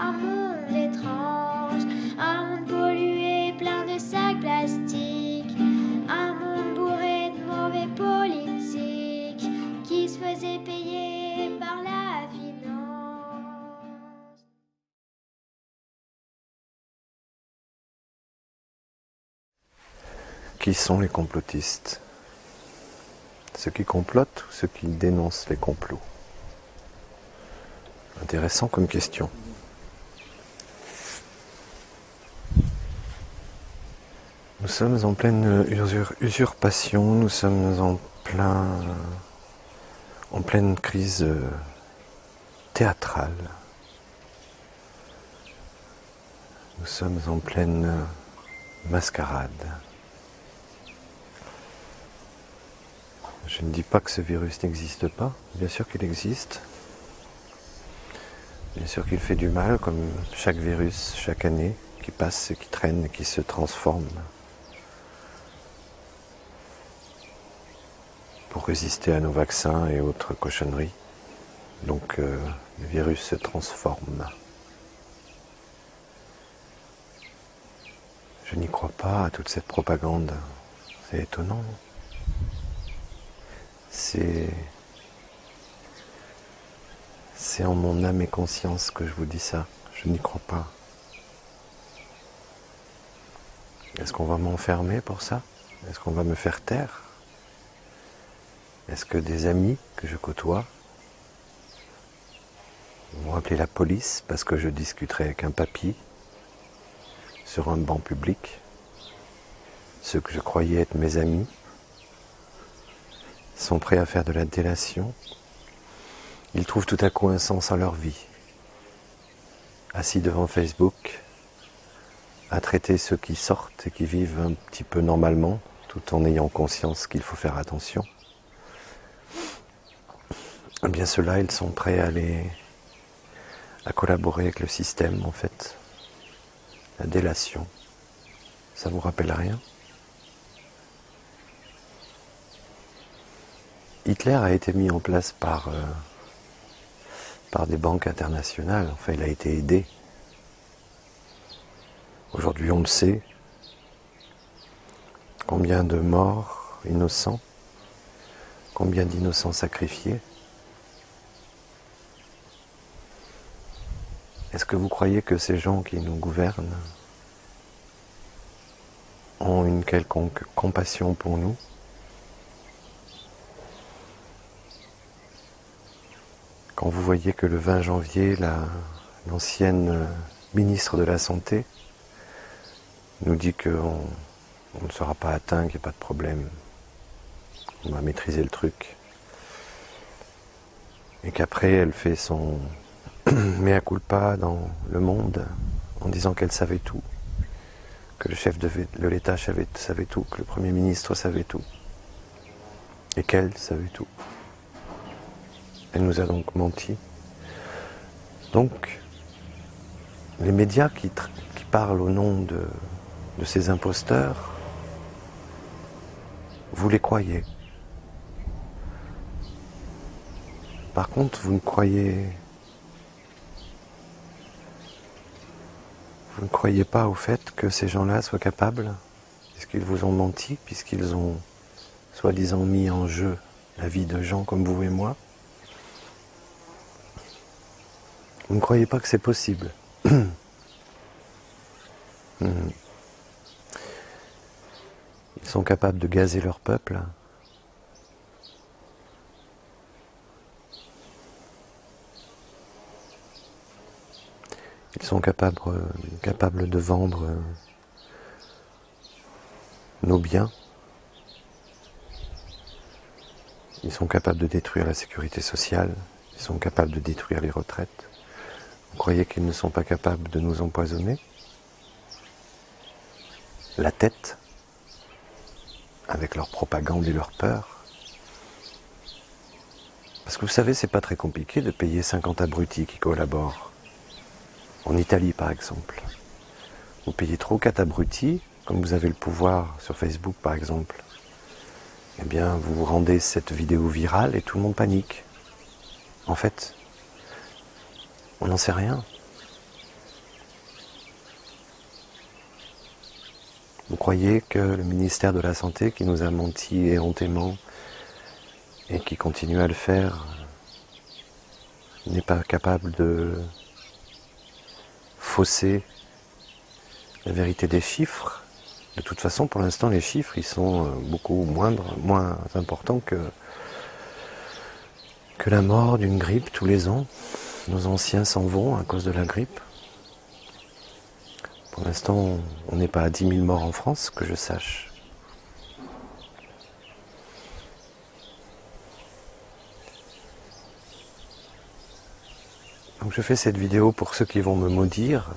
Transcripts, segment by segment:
un monde étrange, un monde pollué, plein de sacs plastiques, un monde bourré de mauvais politiques qui se faisaient payer par la finance. Qui sont les complotistes? Ceux qui complotent ou ceux qui dénoncent les complots? Intéressant comme question. Nous sommes en pleine usurpation, nous sommes en pleine crise théâtrale. Nous sommes en pleine mascarade. Je ne dis pas que ce virus n'existe pas, bien sûr qu'il existe. Bien sûr qu'il fait du mal, comme chaque virus, chaque année, qui passe et qui traîne et qui se transforme pour résister à nos vaccins et autres cochonneries. Donc le virus se transforme. Je n'y crois pas à toute cette propagande. C'est étonnant. C'est en mon âme et conscience que je vous dis ça. Je n'y crois pas. Est-ce qu'on va m'enfermer pour ça? Est-ce qu'on va me faire taire? Est-ce que des amis que je côtoie vont appeler la police parce que je discuterai avec un papy sur un banc public? Ceux que je croyais être mes amis sont prêts à faire de la délation. Ils trouvent tout à coup un sens à leur vie. Assis devant Facebook, à traiter ceux qui sortent et qui vivent un petit peu normalement, tout en ayant conscience qu'il faut faire attention. Eh bien ceux-là, ils sont prêts à collaborer avec le système, en fait. La délation. Ça vous rappelle rien? Hitler a été mis en place par des banques internationales. Enfin, il a été aidé. Aujourd'hui, on le sait. Combien de morts innocents? Combien d'innocents sacrifiés? Est-ce que vous croyez que ces gens qui nous gouvernent ont une quelconque compassion pour nous? Quand vous voyez que le 20 janvier, l'ancienne ministre de la Santé nous dit qu'on ne sera pas atteint, qu'il n'y a pas de problème, on va maîtriser le truc, et qu'après elle fait son mea culpa dans le monde en disant qu'elle savait tout, que le chef de l'État savait tout, que le Premier ministre savait tout, et qu'elle savait tout. Elle nous a donc menti. Donc, les médias qui parlent au nom de ces imposteurs, vous les croyez. Par contre, vous ne croyez pas au fait que ces gens-là soient capables, puisqu'ils vous ont menti, puisqu'ils ont soi-disant mis en jeu la vie de gens comme vous et moi. Vous ne croyez pas que c'est possible. Ils sont capables de gazer leur peuple. Ils sont capables de vendre nos biens. Ils sont capables de détruire la sécurité sociale. Ils sont capables de détruire les retraites. Vous croyez qu'ils ne sont pas capables de nous empoisonner la tête avec leur propagande et leur peur? Parce que vous savez, c'est pas très compliqué de payer 50 abrutis qui collaborent. En Italie, par exemple. Vous payez 3 ou 4 abrutis, comme vous avez le pouvoir sur Facebook, par exemple. Eh bien, vous rendez cette vidéo virale et tout le monde panique. En fait, on n'en sait rien. Vous croyez que le ministère de la Santé, qui nous a menti éhontément et qui continue à le faire, n'est pas capable de fausser la vérité des chiffres? De toute façon, pour l'instant, les chiffres, ils sont beaucoup moins importants que la mort d'une grippe tous les ans. Nos anciens s'en vont à cause de la grippe. Pour l'instant, on n'est pas à 10 000 morts en France, que je sache. Donc je fais cette vidéo pour ceux qui vont me maudire.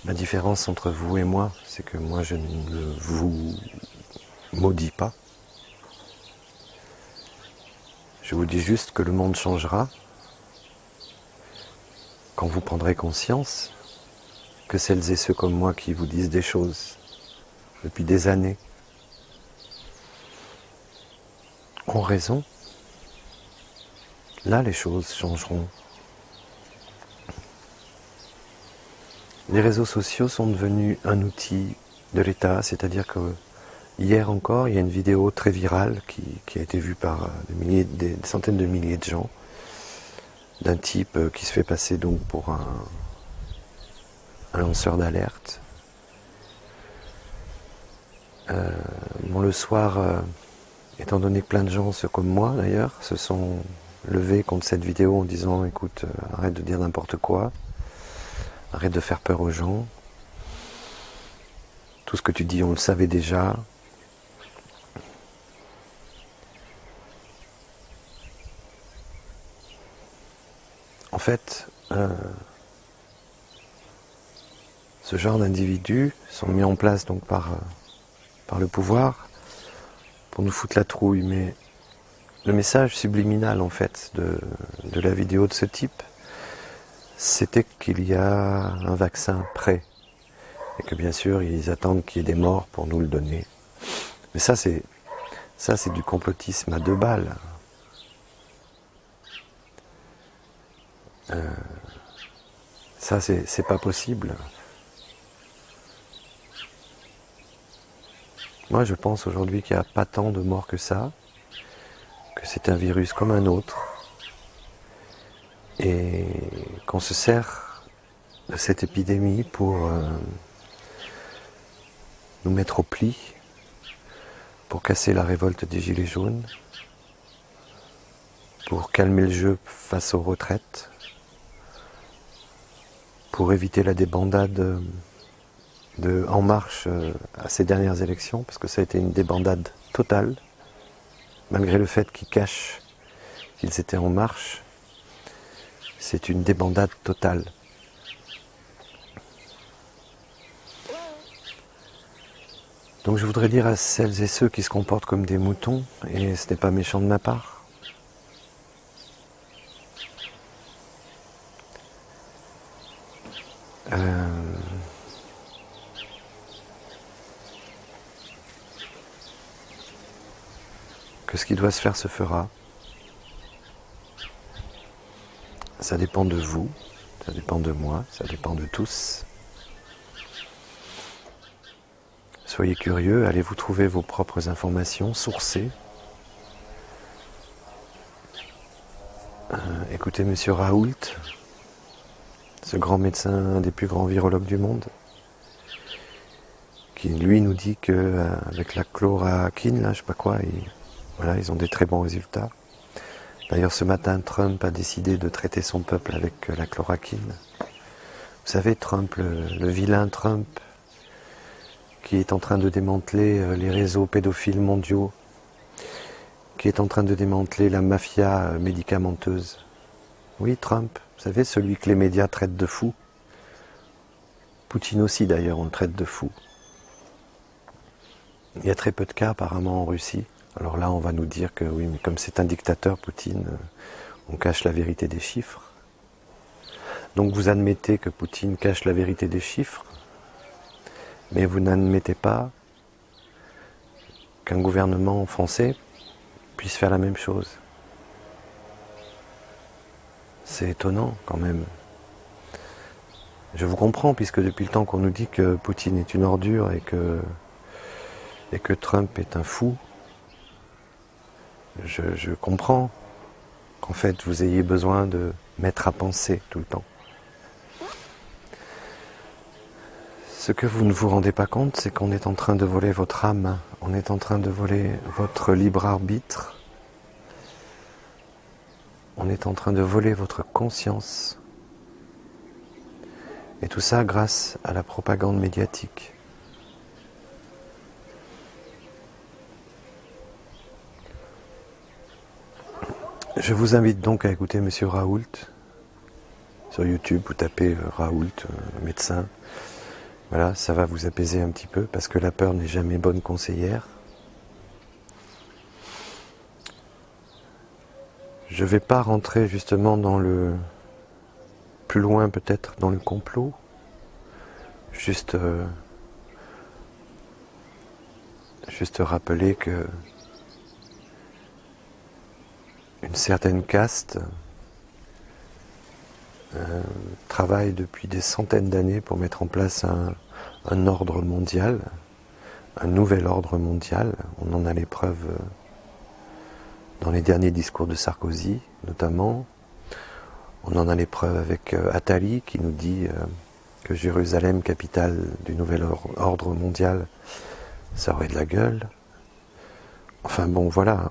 La différence entre vous et moi, c'est que moi je ne vous maudis pas. Je vous dis juste que le monde changera quand vous prendrez conscience que celles et ceux comme moi qui vous disent des choses depuis des années ont raison. Là, les choses changeront. Les réseaux sociaux sont devenus un outil de l'État, c'est-à-dire que hier encore, il y a une vidéo très virale qui a été vue par des centaines de milliers de gens, d'un type qui se fait passer donc pour un lanceur d'alerte. Le soir, étant donné que plein de gens, ceux comme moi d'ailleurs, se sont levés contre cette vidéo en disant « Écoute, arrête de dire n'importe quoi, arrête de faire peur aux gens, tout ce que tu dis on le savait déjà ». En fait, ce genre d'individus sont mis en place donc par le pouvoir pour nous foutre la trouille, mais le message subliminal en fait de la vidéo de ce type, c'était qu'il y a un vaccin prêt et que bien sûr ils attendent qu'il y ait des morts pour nous le donner. Mais ça c'est du complotisme à 2 balles. Ça c'est pas possible. Moi je pense aujourd'hui qu'il n'y a pas tant de morts que ça, que c'est un virus comme un autre, et qu'on se sert de cette épidémie pour nous mettre au pli, pour casser la révolte des Gilets jaunes, pour calmer le jeu face aux retraites, pour éviter la débandade de En Marche à ces dernières élections, parce que ça a été une débandade totale, malgré le fait qu'ils cachent qu'ils étaient en marche, c'est une débandade totale. Donc je voudrais dire à celles et ceux qui se comportent comme des moutons, et ce n'est pas méchant de ma part, que ce qui doit se faire se fera. Ça dépend de vous, ça dépend de moi, ça dépend de tous. Soyez curieux, allez vous trouver vos propres informations, sourcées. Écoutez Monsieur Raoult, ce grand médecin, un des plus grands virologues du monde, qui lui nous dit qu'avec la chloroquine, là, je sais pas quoi, ils ont des très bons résultats. D'ailleurs, ce matin, Trump a décidé de traiter son peuple avec la chloroquine. Vous savez, Trump, le vilain Trump, qui est en train de démanteler les réseaux pédophiles mondiaux, qui est en train de démanteler la mafia médicamenteuse. Oui, Trump, vous savez, celui que les médias traitent de fou. Poutine aussi, d'ailleurs, on le traite de fou. Il y a très peu de cas, apparemment, en Russie. Alors là, on va nous dire que oui, mais comme c'est un dictateur, Poutine, on cache la vérité des chiffres. Donc vous admettez que Poutine cache la vérité des chiffres, mais vous n'admettez pas qu'un gouvernement français puisse faire la même chose. C'est étonnant quand même. Je vous comprends, puisque depuis le temps qu'on nous dit que Poutine est une ordure et que Trump est un fou, je comprends qu'en fait vous ayez besoin de mettre à penser tout le temps. Ce que vous ne vous rendez pas compte, c'est qu'on est en train de voler votre âme, on est en train de voler votre libre arbitre, on est en train de voler votre conscience. Et tout ça grâce à la propagande médiatique. Je vous invite donc à écouter Monsieur Raoult. Sur YouTube, vous tapez Raoult, médecin. Voilà, ça va vous apaiser un petit peu, parce que la peur n'est jamais bonne conseillère. Je ne vais pas rentrer justement dans le... plus loin peut-être dans le complot. Juste rappeler que une certaine caste travaille depuis des centaines d'années pour mettre en place un ordre mondial, un nouvel ordre mondial. On en a les preuves dans les derniers discours de Sarkozy, notamment. On en a les preuves avec Attali qui nous dit que Jérusalem, capitale du nouvel ordre mondial, ça aurait de la gueule. Enfin bon, voilà,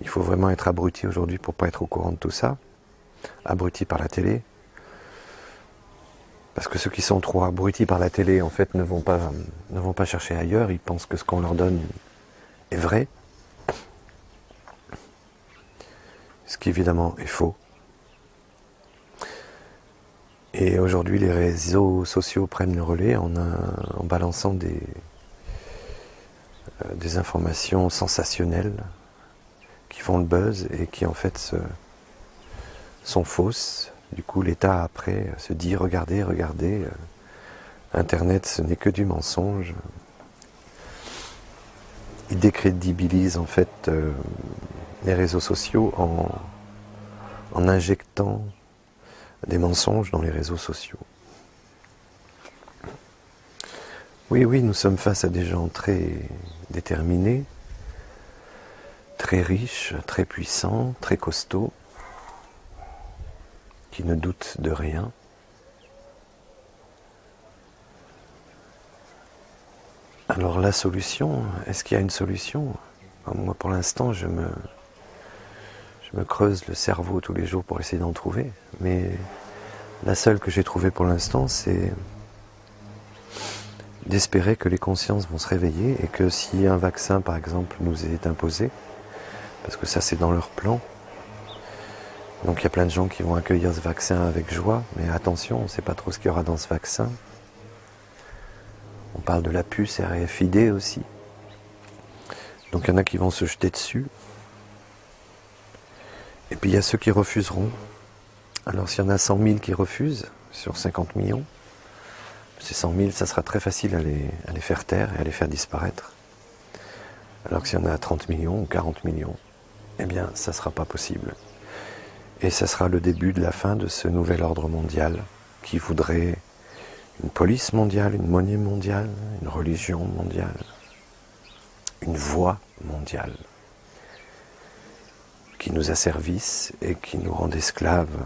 il faut vraiment être abruti aujourd'hui pour pas être au courant de tout ça. Abruti par la télé. Parce que ceux qui sont trop abrutis par la télé, en fait, ne vont pas chercher ailleurs. Ils pensent que ce qu'on leur donne est vrai. Ce qui évidemment est faux. Et aujourd'hui, les réseaux sociaux prennent le relais en balançant des informations sensationnelles qui font le buzz et qui en fait sont fausses. Du coup, l'État après se dit regardez, Internet ce n'est que du mensonge. Il décrédibilise en fait les réseaux sociaux en injectant des mensonges dans les réseaux sociaux. Oui, nous sommes face à des gens très déterminés, très riches, très puissants, très costauds, qui ne doutent de rien. Alors la solution, est-ce qu'il y a une solution ? Moi pour l'instant je me creuse le cerveau tous les jours pour essayer d'en trouver, mais la seule que j'ai trouvée pour l'instant c'est d'espérer que les consciences vont se réveiller et que si un vaccin par exemple nous est imposé, parce que ça c'est dans leur plan, donc il y a plein de gens qui vont accueillir ce vaccin avec joie, mais attention, on ne sait pas trop ce qu'il y aura dans ce vaccin. On parle de la puce RFID aussi. Donc il y en a qui vont se jeter dessus. Et puis il y a ceux qui refuseront. Alors s'il y en a 100 000 qui refusent, sur 50 millions, ces 100 000, ça sera très facile à les faire taire et à les faire disparaître. Alors que s'il y en a 30 millions ou 40 millions, eh bien ça ne sera pas possible. Et ça sera le début de la fin de ce nouvel ordre mondial qui voudrait une police mondiale, une monnaie mondiale, une religion mondiale, une voix mondiale qui nous asservisse et qui nous rende esclaves.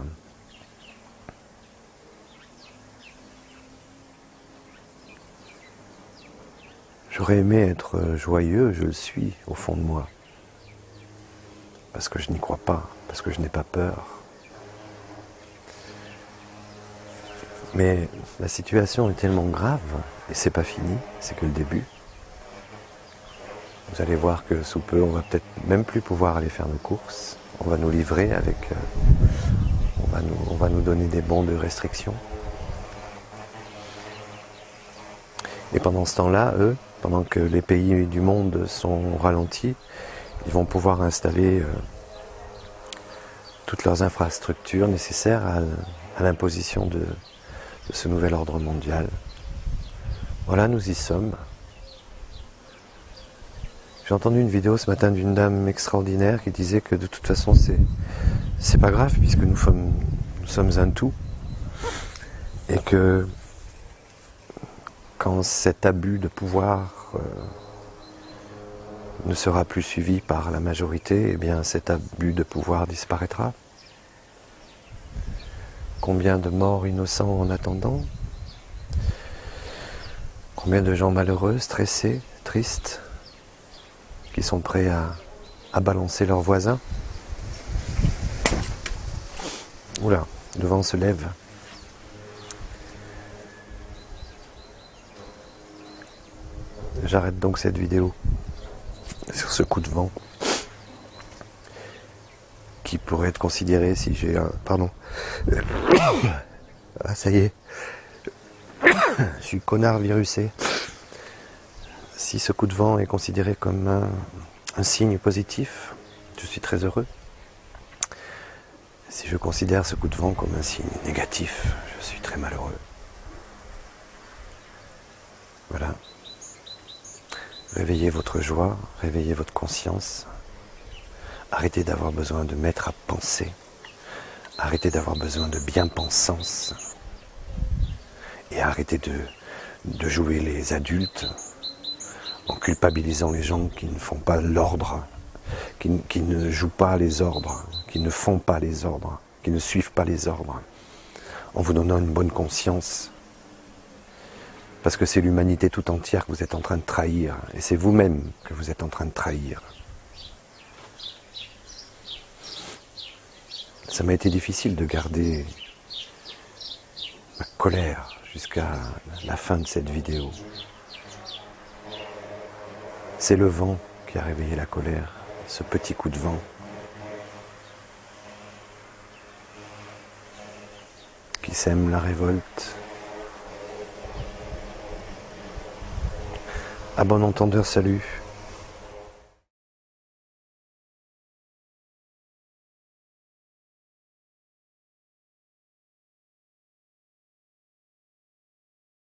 J'aurais aimé être joyeux, je le suis au fond de moi, parce que je n'y crois pas, parce que je n'ai pas peur. Mais la situation est tellement grave, et c'est pas fini, c'est que le début. Vous allez voir que sous peu, on va peut-être même plus pouvoir aller faire nos courses. On va nous livrer avec... on va nous donner des bons de restriction. Et pendant ce temps-là, eux, pendant que les pays du monde sont ralentis, ils vont pouvoir installer toutes leurs infrastructures nécessaires à l'imposition de ce nouvel ordre mondial. Voilà, nous y sommes. J'ai entendu une vidéo ce matin d'une dame extraordinaire qui disait que de toute façon c'est pas grave puisque nous sommes un tout. Et que quand cet abus de pouvoir ne sera plus suivi par la majorité, eh bien cet abus de pouvoir disparaîtra. Combien de morts innocents en attendant? Combien de gens malheureux, stressés, tristes, qui sont prêts à balancer leurs voisins? Oula, le vent se lève. J'arrête donc cette vidéo sur ce coup de vent qui pourrait être considéré si j'ai un... Pardon. Ah, ça y est. Je suis connard virusé. Si ce coup de vent est considéré comme un signe positif, je suis très heureux. Si je considère ce coup de vent comme un signe négatif, je suis très malheureux. Voilà. Réveillez votre joie, réveillez votre conscience. Arrêtez d'avoir besoin de mettre à penser. Arrêtez d'avoir besoin de bien-pensance. Et arrêtez de jouer les adultes en culpabilisant les gens qui ne font pas l'ordre, qui ne jouent pas les ordres, qui ne font pas les ordres, qui ne suivent pas les ordres, en vous donnant une bonne conscience. Parce que c'est l'humanité tout entière que vous êtes en train de trahir, et c'est vous-même que vous êtes en train de trahir. Ça m'a été difficile de garder ma colère jusqu'à la fin de cette vidéo. C'est le vent qui a réveillé la colère, ce petit coup de vent. Qui sème la révolte. À bon entendeur, salut.